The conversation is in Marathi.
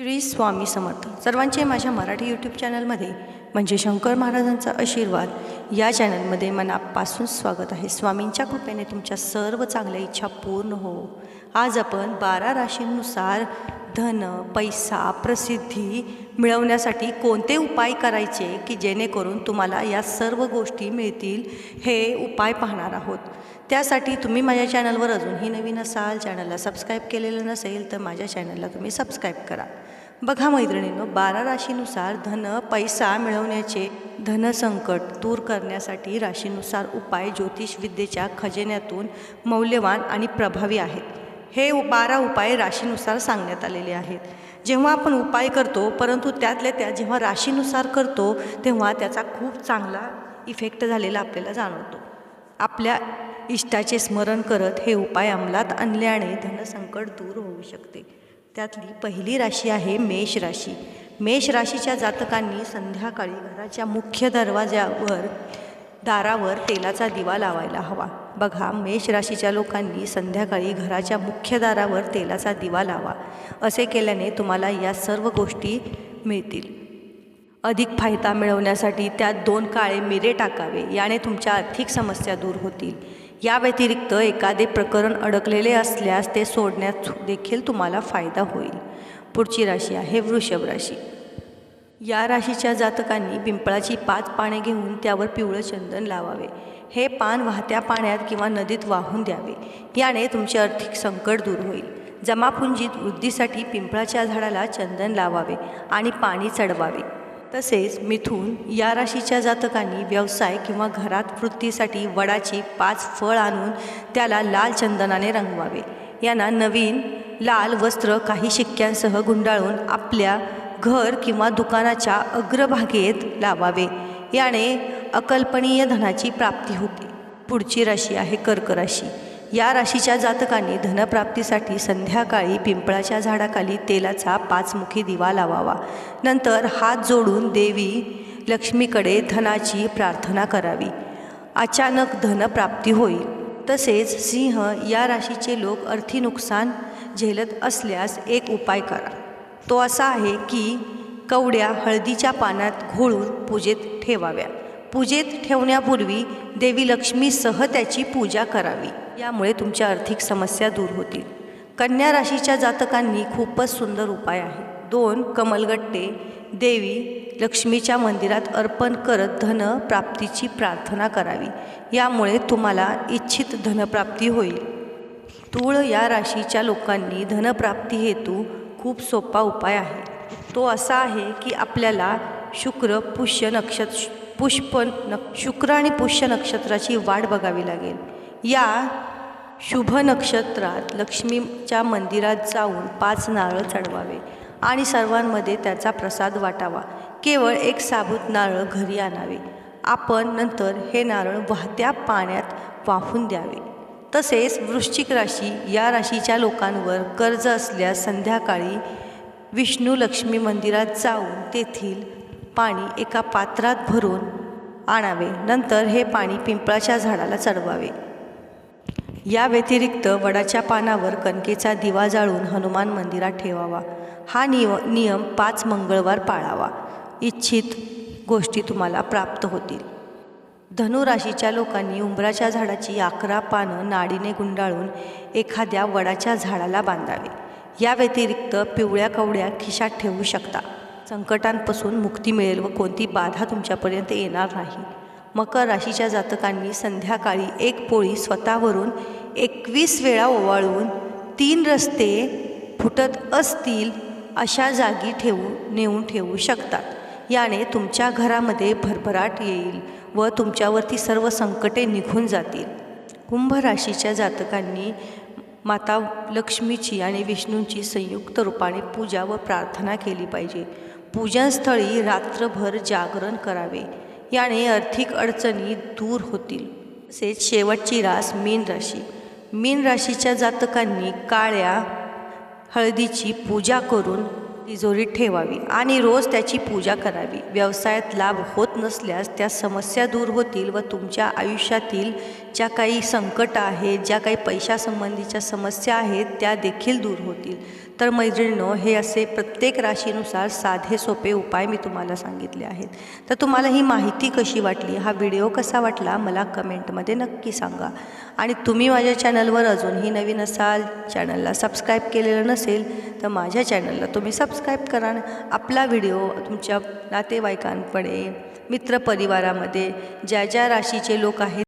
श्री स्वामी समर्थ. सर्वांचे माझ्या मराठी यूट्यूब चॅनलमध्ये म्हणजे शंकर महाराजांचा आशीर्वाद या चॅनलमध्ये मनापासून स्वागत आहे. स्वामींच्या कृपेने तुमच्या सर्व चांगल्या इच्छा पूर्ण हो. आज आपण 12 राशींनुसार धन, पैसा, प्रसिद्धी मिळवण्यासाठी कोणते उपाय करायचे की जेणेकरून तुम्हाला या सर्व गोष्टी मिळतील हे उपाय पाहणार आहोत. त्यासाठी तुम्ही माझ्या चॅनलवर अजूनही नवीन असाल, चॅनलला सबस्क्राईब केलेलं नसेल तर माझ्या चॅनलला तुम्ही सबस्क्राईब करा. बघा मैत्रिणींनो, 12 राशीनुसार धन, पैसा मिळवण्याचे, धनसंकट दूर करण्यासाठी राशीनुसार उपाय ज्योतिषविद्येच्या खजिन्यातून मौल्यवान आणि प्रभावी आहेत. हे 12 उपाय राशीनुसार सांगण्यात आलेले आहेत. जेव्हा आपण उपाय करतो, परंतु त्यातल्या त्यात जेव्हा राशीनुसार करतो तेव्हा त्याचा खूप चांगला इफेक्ट झालेला आपल्याला जाणवतो. आपल्या इष्टाचे स्मरण करत हे उपाय अंमलात आणल्याने धनसंकट दूर होऊ शकते. त्यातली पहिली राशी आहे मेष राशी. मेष राशीच्या जातकांनी संध्याकाळी घराच्या मुख्य दारावर तेलाचा दिवा लावायला हवा. बघा, मेष राशीच्या लोकांनी संध्याकाळी घराच्या मुख्य दारावर तेलाचा दिवा लावा. असे केल्याने तुम्हाला या सर्व गोष्टी मिळतील. अधिक फायदा मिळवण्यासाठी त्यात 2 काळे मिरे टाकावे. याने तुमच्या आर्थिक समस्या दूर होतील. या व्यतिरिक्त एखादे प्रकरण अडकलेले असल्यास ते सोडण्यात देखील तुम्हाला फायदा होईल. पुढची राशी आहे वृषभ राशी. या राशीच्या जातकांनी पिंपळाची 5 पाने घेऊन त्यावर पिवळं चंदन लावावे. हे पान वाहत्या पाण्यात किंवा नदीत वाहून द्यावे. याने तुमचे आर्थिक संकट दूर होईल. जमापुंजीत वृद्धीसाठी पिंपळाच्या झाडाला चंदन लावावे आणि पाणी चढवावे. तसेच मिथुन या राशीच्या जातकांनी व्यवसाय किंवा घरात वृद्धीसाठी वडाची 5 फळ आणून त्याला लाल चंदनाने रंगवावे. यांना नवीन लाल वस्त्र काही शिक्क्यांसह गुंडाळून आपल्या घर किंवा दुकानाच्या अग्रभागेत लावावे. याने अकल्पनीय धनाची प्राप्ती होते. पुढची राशी आहे कर्क राशी. या राशीच्या जातकांनी धनप्राप्तीसाठी संध्याकाळी पिंपळाच्या झाडाखाली तेलाचा 5मुखी दिवा लावावा. नंतर हात जोडून देवी लक्ष्मीकडे धनाची प्रार्थना करावी. अचानक धनप्राप्ती होईल. तसेच सिंह या राशीचे लोक आर्थिक नुकसान झेलत असल्यास एक उपाय करा. तो असा आहे की कवड्या हळदीच्या पाण्यात घोळून पूजेत ठेवाव्या. पूजेत ठेवण्यापूर्वी देवी लक्ष्मीसह त्याची पूजा करावी. यामुळे तुमच्या आर्थिक समस्या दूर होतील. कन्या राशीच्या जातकांनी खूपच सुंदर उपाय आहे. 2 कमलगट्टे देवी लक्ष्मीच्या मंदिरात अर्पण करत धनप्राप्तीची प्रार्थना करावी. यामुळे तुम्हाला इच्छित धनप्राप्ती होईल. तूळ या राशीच्या लोकांनी धनप्राप्ती हेतू खूप सोपा उपाय आहे. तो असा आहे की आपल्याला शुक्र आणि पुष्य नक्षत्राची वाट बघावी लागेल. या शुभ नक्षत्रात लक्ष्मीच्या मंदिरात जाऊन 5 नारळ चढवावे आणि सर्वांमध्ये त्याचा प्रसाद वाटावा. केवळ एक साबूत नारळ घरी आणावे. आपण नंतर हे नारळ वाहत्या पाण्यात वाहून द्यावे. तसेच वृश्चिक राशी या राशीच्या लोकांवर कर्ज असल्यास संध्याकाळी विष्णू लक्ष्मी मंदिरात जाऊन तेथील पाणी एका पात्रात भरून आणावे. नंतर हे पाणी पिंपळाच्या झाडाला चढवावे. या व्यतिरिक्त वडाच्या पानावर कणकेचा दिवा जाळून हनुमान मंदिरात ठेवावा. हा नियम 5 मंगळवार पाळावा. इच्छित गोष्टी तुम्हाला प्राप्त होतील. धनुराशीच्या लोकांनी उंबराच्या झाडाची 11 पानं नाडीने गुंडाळून एखाद्या वडाच्या झाडाला बांधावे. या व्यतिरिक्त पिवळ्या कवड्या खिशात ठेवू शकता. संकटांपासून मुक्ती मिळेल व कोणती बाधा तुमच्यापर्यंत येणार नाही. मकर राशीच्या जातकांनी संध्याकाळी 1 पोळी स्वतःवरून 21 वेळा ओवाळून 3 रस्ते फुटत असतील अशा जागी नेऊन ठेवू शकतात. याने तुमच्या घरामध्ये भरभराट येईल व तुमच्यावरती सर्व संकटे निघून जातील. कुंभ राशीच्या जातकांनी माता लक्ष्मीची आणि विष्णूंची संयुक्त रूपाने पूजा व प्रार्थना केली पाहिजे. पूजनस्थळी रात्रभर जागरण करावे. याने आर्थिक अडचणी दूर होतील. तसेच शेवटची रास मीन राशी. मीन राशीच्या जातकांनी काळ्या हळदीची पूजा करून तिजोरीत ठेवावी आणि रोज त्याची पूजा करावी. व्यवसायात लाभ होत नसल्यास त्या समस्या दूर होतील व तुमच्या आयुष्यातील ज्या काही संकट आहेत, ज्या काही पैशासंबंधीच्या समस्या आहेत त्या देखील दूर होतील. तर मैत्रिणींनो, हे असे प्रत्येक राशीनुसार साधे सोपे उपाय मी तुम्हाला सांगितले आहेत. तर तुम्हाला ही माहिती कशी वाटली, हा व्हिडिओ कसा वाटला मला कमेंटमध्ये नक्की सांगा. आणि तुम्ही माझ्या चॅनलवर अजूनही नवीन असाल, चॅनलला सबस्क्राईब केलेलं नसेल तर माझ्या चॅनलला तुम्ही सबस्क्राईब करा. आपला व्हिडिओ तुमच्या नातेवाईकांकडे, मित्रपरिवारामध्ये ज्या ज्या राशीचे लोक आहेत